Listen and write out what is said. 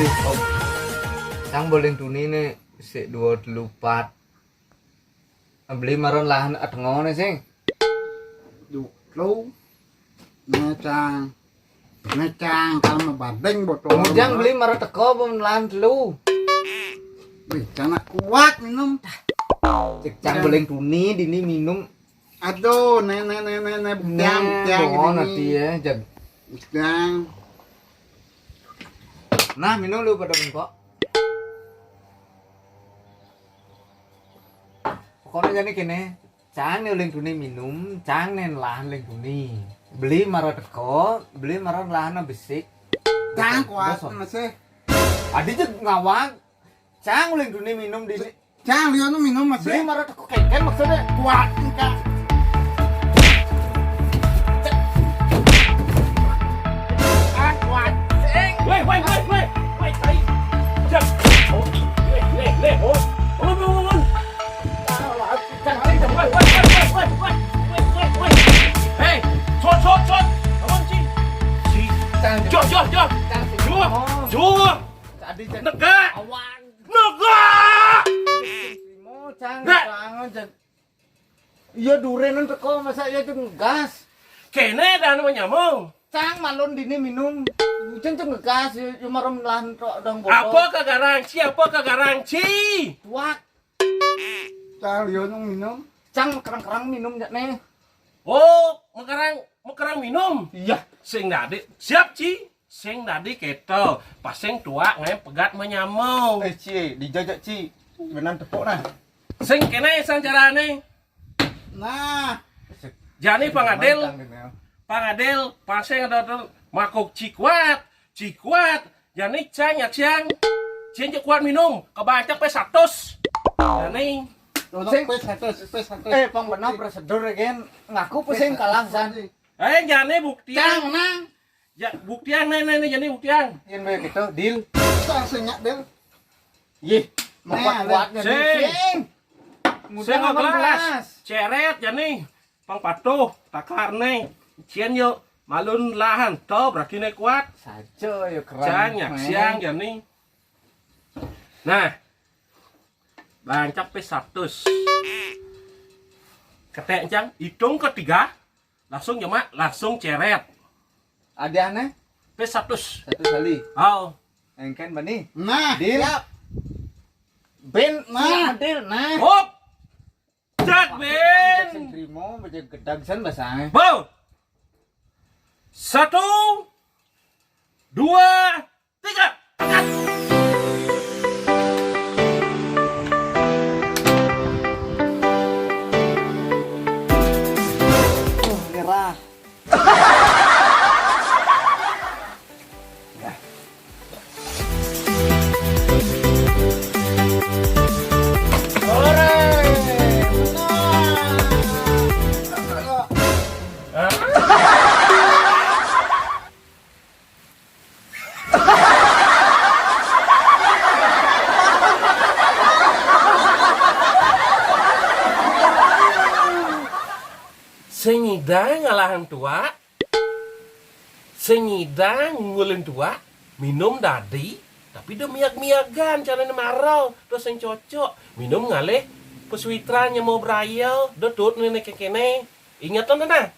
di om. Sang boleh tuni nih si 2 4. Beli maron lahan at ngone sing. Duk lu. Nha Trang kalau badeng botol. Mujang beli maron teko pun lahan telu. Wih, karena kuat minum. Cek cang boleh tuni dini minum. Aduh, nenek butiang Oh nanti ya jag. Butiang. Nah minum lu pada bengkok. Pokoknya jadi kene, cang nih leng tuni minum, cang nih lahan leng tuni. Beli marah teko, beli marah lahan besik. Trang kuat masih. Adi juga ngawang, cang leng tuni minum di. Trang lihat minum Beli masih. marah teko keken maksudnya. Kuat enggak? Kuat. Weh, tay. Jap. Oh, le. Oh. Bangun. Weh. Hei, cot. Bangun, Ci. Cang Jor. Cang Jor. Adi cang. Negak. Awan. Negak. Mau cang, Nggak. cang. Iya durenan teko masa iya tuh ngegas. Kene dah namanya nyamong. Cang malon dini minum. Cang ngegas, cuma rom lahan tok dong botol. Apa kagaranci? Tuak. Trang lihat minum. Cang kerang minum jak nih. Oh, mekarang minum. Iya. Sing dadi siap, Ci. Sing dadi ketel. Pas sing tua ngai pegat menyamong. Ci, dijajak Ci. Benan tepuk nah. Sing kene sang carane. Nah, Jani Pangadel, paseng ada makuk Cikuat, Jani cang siang, kuat minum, kebanyak pe 100. Jani, sing pes satu. Pang benar prosedur again. Ngaku pusing kalah san. Jani buktian, Cang nah. ya buktian nih Jani buktian. Yen we gitu deal. Sang senyak del. Yih, Nah, kuat-kuatnya sing. Mudah Saya 18. gelas, ceret Jani, pang patuh, takar nih, cian yuk, malun lahan, toh berarti nih kuat. Saja ya keren. Janyak siang Jani. Nah, bancap pe 100. Ketek jang, hitung ketiga, langsung langsung ceret. Ada aneh Pe 100. satu kali. Oh, Engken bani. Nah, Deal. siap. Ben Nah. deal nah. hop, cak Sing Ben, trimo baca gedang san bahasa. bo, 1, 2, 3, angkat. Nyerah. Sengida ngalahan tua, sengida ngulin tua, minum dadi, tapi dia miag-miagan caranya marau, terus yang cocok, minum ngalih peswitran yang mau berayal, dia tut nenek kene, ingat tuh nah.